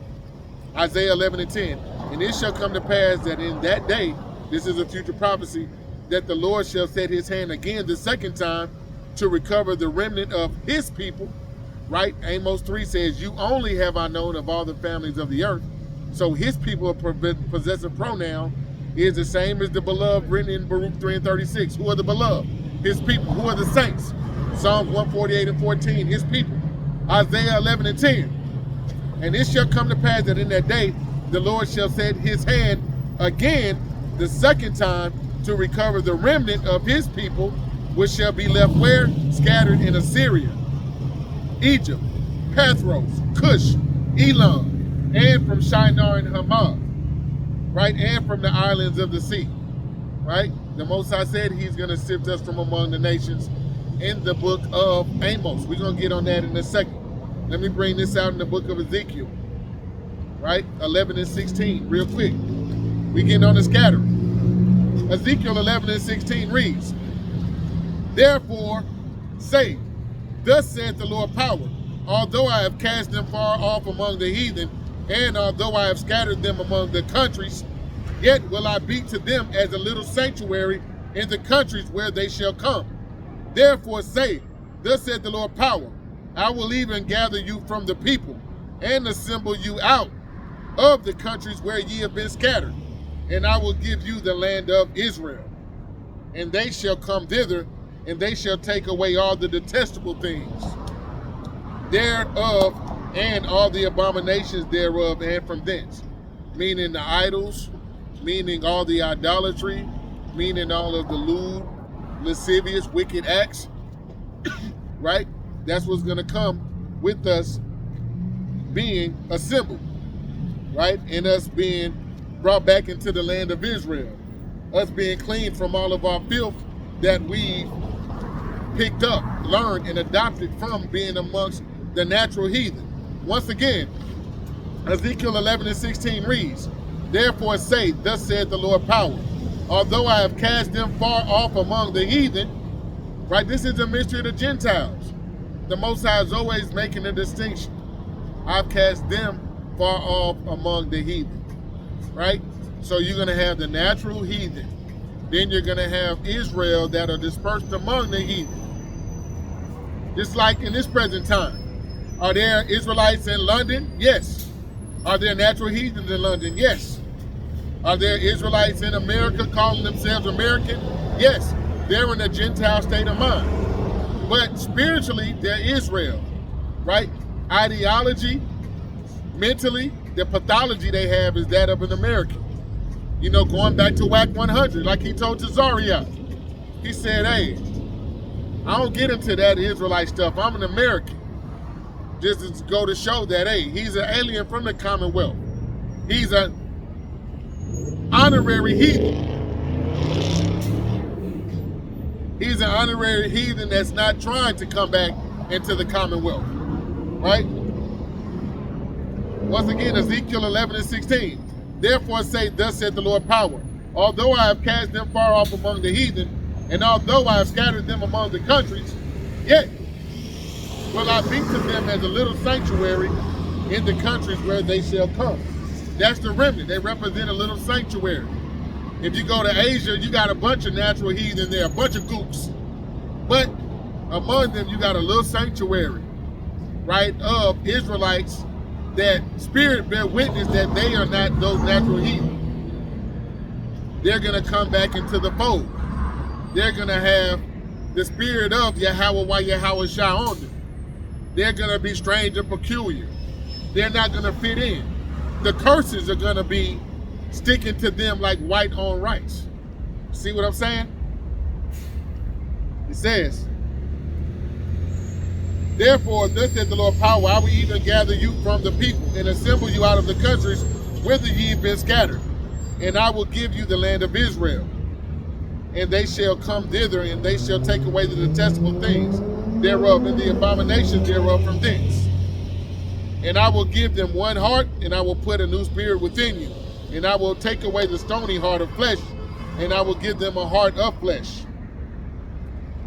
Isaiah 11:10, "And it shall come to pass that in that day," this is a future prophecy, "that the Lord shall set his hand again the second time to recover the remnant of his people," right? Amos 3 says, "You only have I known of all the families of the earth." So his people, a possessive pronoun, is the same as the beloved written in Baruch 3:36. Who are the beloved? His people. Who are the saints? Psalms 148:14, his people. Isaiah 11:10, "And it shall come to pass that in that day the Lord shall set his hand again the second time to recover the remnant of his people, which shall be left where? Scattered in Assyria, Egypt, Pathros, Cush, Elam, and from Shinar and Hamath," right? "And from the islands of the sea," right? The Most High said he's going to sift us from among the nations in the book of Amos. We're going to get on that in a second. Let me bring this out in the book of Ezekiel, right? 11:16, real quick. We getting on the scattering. Ezekiel 11:16 reads, "Therefore say, thus saith the Lord power, although I have cast them far off among the heathen, and although I have scattered them among the countries, yet will I be to them as a little sanctuary in the countries where they shall come. Therefore say, thus saith the Lord power, I will even gather you from the people, and assemble you out of the countries where ye have been scattered, and I will give you the land of Israel. And they shall come thither, and they shall take away all the detestable things thereof, and all the abominations thereof, and from thence," meaning the idols, meaning all the idolatry, meaning all of the lewd, lascivious, wicked acts, right? That's what's going to come with us being assembled, right? And us being brought back into the land of Israel. Us being cleaned from all of our filth that we picked up, learned, and adopted from being amongst the natural heathen. Once again, Ezekiel 11:16 reads, "Therefore say, thus saith the Lord power, although I have cast them far off among the heathen," right? This is a mystery of the Gentiles. The Most High is always making a distinction. I've cast them far off among the heathen, right? So you're going to have the natural heathen. Then you're going to have Israel that are dispersed among the heathen. Just like in this present time. Are there Israelites in London? Yes. Are there natural heathens in London? Yes. Are there Israelites in America calling themselves American? Yes. They're in a Gentile state of mind. But spiritually, they're Israel, right? Ideology, mentally, the pathology they have is that of an American. You know, going back to WAC 100, like he told Tazaria. He said, hey, I don't get into that Israelite stuff. I'm an American. Just to go to show that, hey, he's an alien from the Commonwealth. He's an honorary heathen. He's an honorary heathen that's not trying to come back into the Commonwealth, right? Once again, Ezekiel 11:16. Therefore say, thus said the Lord power, although I have cast them far off among the heathen, and although I have scattered them among the countries, yet will I be to them as a little sanctuary in the countries where they shall come. That's the remnant. They represent a little sanctuary. If you go to Asia, you got a bunch of natural heathen there, a bunch of gooks. But among them, you got a little sanctuary, right, of Israelites that Spirit bear witness that they are not those natural heathen. They're going to come back into the fold. They're going to have the Spirit of Yahweh Yahweh Shah on them. They're going to be strange and peculiar. They're not going to fit in. The curses are going to be sticking to them like white on rice. See what I'm saying? It says, therefore, thus said the Lord power, I will even gather you from the people and assemble you out of the countries whither ye have been scattered. And I will give you the land of Israel. And they shall come thither, and they shall take away the detestable things thereof, and the abominations thereof from thence. And I will give them one heart, and I will put a new spirit within you. And I will take away the stony heart of flesh, and I will give them a heart of flesh,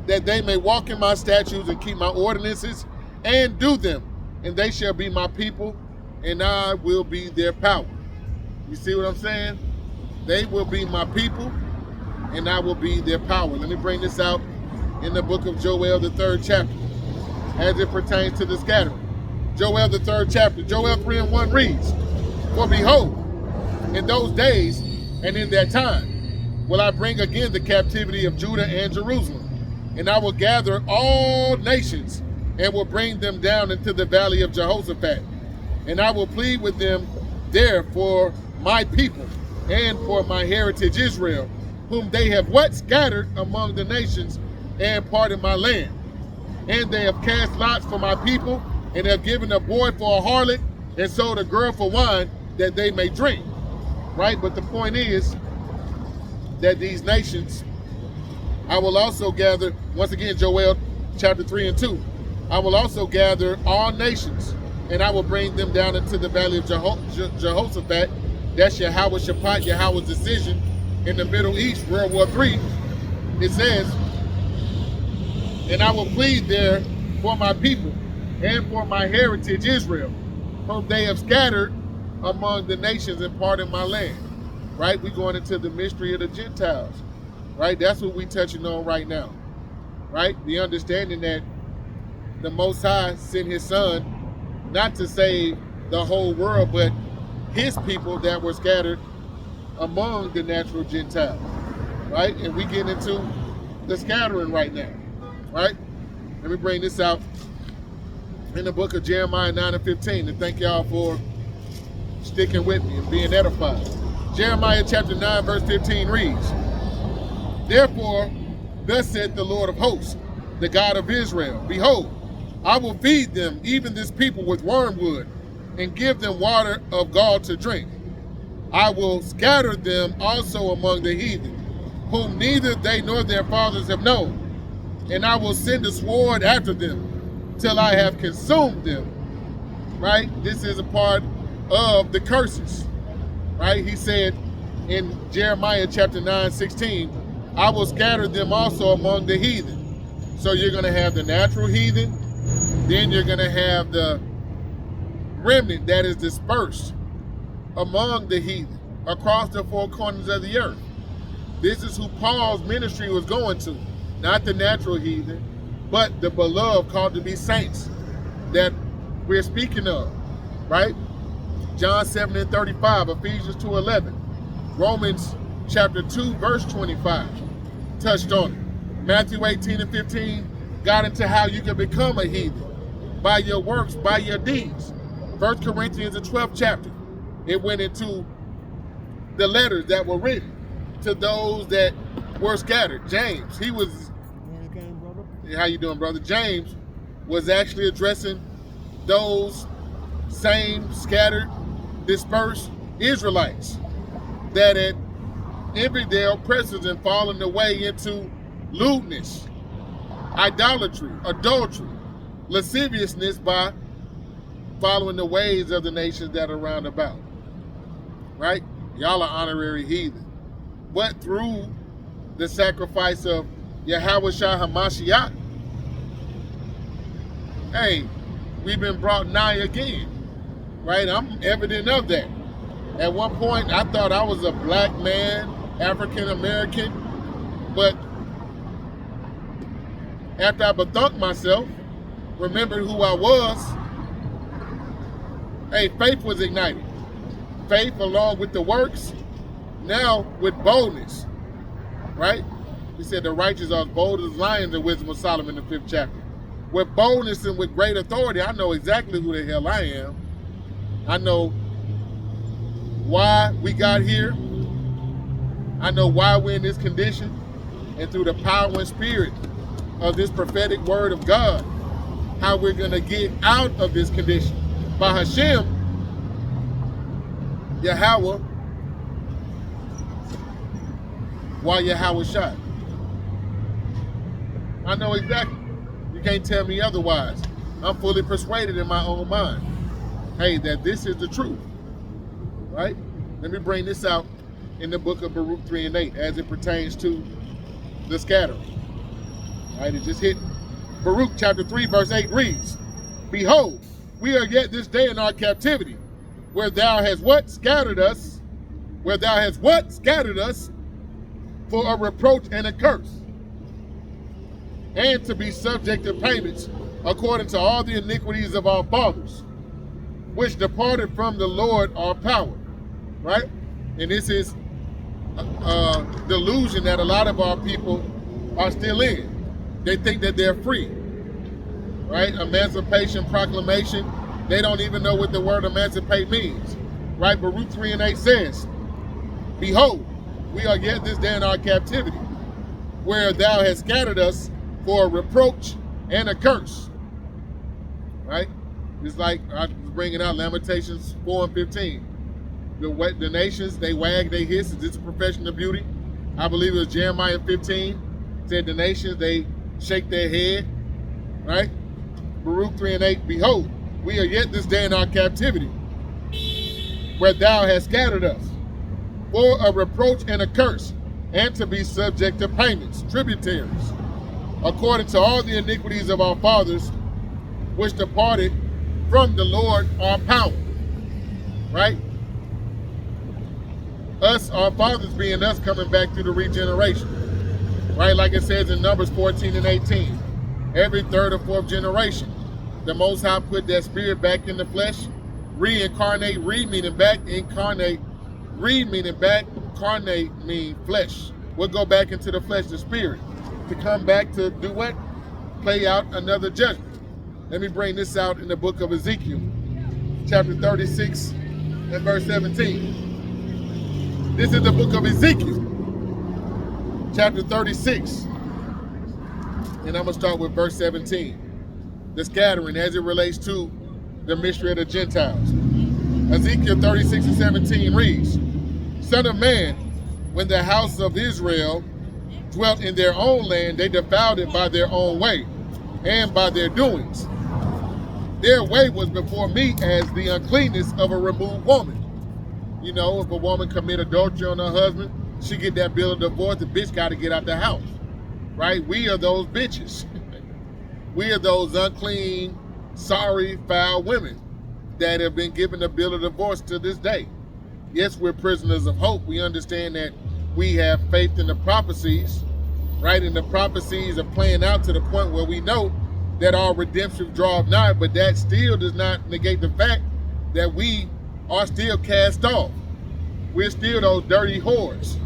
that they may walk in my statutes and keep my ordinances and do them. And they shall be my people, and I will be their power. You see what I'm saying? They will be my people, and I will be their power. Let me bring this out in the book of Joel, the 3rd chapter, as it pertains to the scattering. Joel, the 3rd chapter. Joel 3:1 reads, for behold, in those days and in that time will I bring again the captivity of Judah and Jerusalem, and I will gather all nations and will bring them down into the valley of Jehoshaphat, and I will plead with them there for my people and for my heritage Israel, whom they have what? Scattered among the nations and parted my land. And they have cast lots for my people, and have given a boy for a harlot, and sold a girl for wine, that they may drink. Right? But the point is that these nations, I will also gather, once again, Joel chapter 3 and 2, I will also gather all nations, and I will bring them down into the valley of Jehoshaphat. That's Yahweh Shaphat, Yahweh's decision in the Middle East, World War III. It says, and I will plead there for my people and for my heritage Israel, whom they have scattered among the nations and parted my land. Right? We're going into the mystery of the Gentiles. Right? That's what we're touching on right now. Right? The understanding that the Most High sent his Son not to save the whole world, but his people that were scattered among the natural Gentiles. Right? And we get into the scattering right now. Right? Let me bring this out in the book of Jeremiah 9 and 15. And thank y'all for sticking with me and being edified. Jeremiah chapter 9 verse 15 reads, therefore, thus saith the Lord of hosts, the God of Israel, behold, I will feed them, even this people, with wormwood, and give them water of gall to drink. I will scatter them also among the heathen, whom neither they nor their fathers have known. And I will send a sword after them, till I have consumed them. Right? This is a part of the curses. Right? He said in Jeremiah chapter 9:16, I will scatter them also among the heathen. So you're going to have the natural heathen, then you're going to have the remnant that is dispersed among the heathen across the four corners of the earth. This is who Paul's ministry was going to, not the natural heathen, but the beloved called to be saints that we're speaking of, right? John 7 and 35, Ephesians 2:11, Romans chapter 2 verse 25 touched on it. Matthew 18 and 15 got into how you can become a heathen by your works, by your deeds. 1 Corinthians the 12th chapter it went into the letters that were written to those that were scattered. James, he was, how you doing, brother? James was actually addressing those same scattered, dispersed Israelites that had envied their oppressors and fallen away into lewdness, idolatry, adultery, lasciviousness by following the ways of the nations that are round about. Right? Y'all are honorary heathen. But through the sacrifice of Yahweh Shah HaMashiach, hey, we've been brought nigh again. Right? I'm evident of that. At one point, I thought I was a black man, African American, but after I bethunk myself, remembered who I was, hey, faith was ignited. Faith along with the works, now with boldness, right? He said the righteous are as bold as lions, the wisdom of Solomon in the 5th chapter. With boldness and with great authority, I know exactly who the hell I am. I know why we got here. I know why we're in this condition. And through the power and spirit of this prophetic word of God, how we're going to get out of this condition. By Hashem, Yahweh, while Yahweh shot. I know exactly. You can't tell me otherwise. I'm fully persuaded in my own mind, hey, that this is the truth. Right? Let me bring this out in the book of Baruch 3 and 8 as it pertains to the scattering. Right? It just hit. Baruch chapter 3 verse 8 reads, behold, we are yet this day in our captivity, where thou hast what? Scattered us. Where thou hast what? Scattered us for a reproach and a curse, and to be subject to payments according to all the iniquities of our fathers, which departed from the Lord our power. Right? And this is a delusion that a lot of our people are still in. They think that they're free. Right? Emancipation Proclamation. They don't even know what the word emancipate means. Right? Baruch 3 and 8 says, behold, we are yet this day in our captivity, where thou hast scattered us for a reproach and a curse. Right? It's like I was bringing out Lamentations 4 and 15. The nations, they wag, they hiss. Is this a profession of beauty? I believe it was Jeremiah 15. Said the nations, they shake their head. Right? Baruch 3 and 8, behold, we are yet this day in our captivity, where thou hast scattered us for a reproach and a curse, and to be subject to payments, tributaries, according to all the iniquities of our fathers, which departed from the Lord our power. Right? Us, our fathers being us, coming back through the regeneration. Right? Like it says in Numbers 14 and 18. Every third or fourth generation, the Most High put that spirit back in the flesh. Reincarnate, meaning back, incarnate, meaning back, carnate mean flesh. We'll go back into the flesh, the spirit, to come back to do what? Play out another judgment. Let me bring this out in the book of Ezekiel, chapter 36 and verse 17. This is the book of Ezekiel, chapter 36. And I'm going to start with verse 17. The scattering as it relates to the mystery of the Gentiles. Ezekiel 36 and 17 reads, Son of man, when the house of Israel dwelt in their own land, they defiled it by their own way and by their doings. Their way was before me as the uncleanness of a removed woman. You know, if a woman commit adultery on her husband, she get that bill of divorce, the bitch got to get out the house. Right? We are those bitches. We are those unclean, sorry, foul women that have been given the bill of divorce to this day. Yes, we're prisoners of hope. We understand that we have faith in the prophecies, right? And the prophecies are playing out to the point where we know that our redemption draweth nigh, but that still does not negate the fact that we are still cast off. We're still those dirty whores,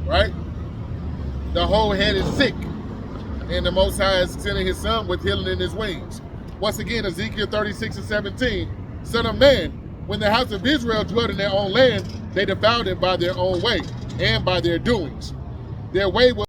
right? The whole head is sick, and the Most High is sending his son with healing in his wings. Once again, Ezekiel 36 and 17, Son of man, When the house of Israel dwelt in their own land, they defiled it by their own way and by their doings. Their way was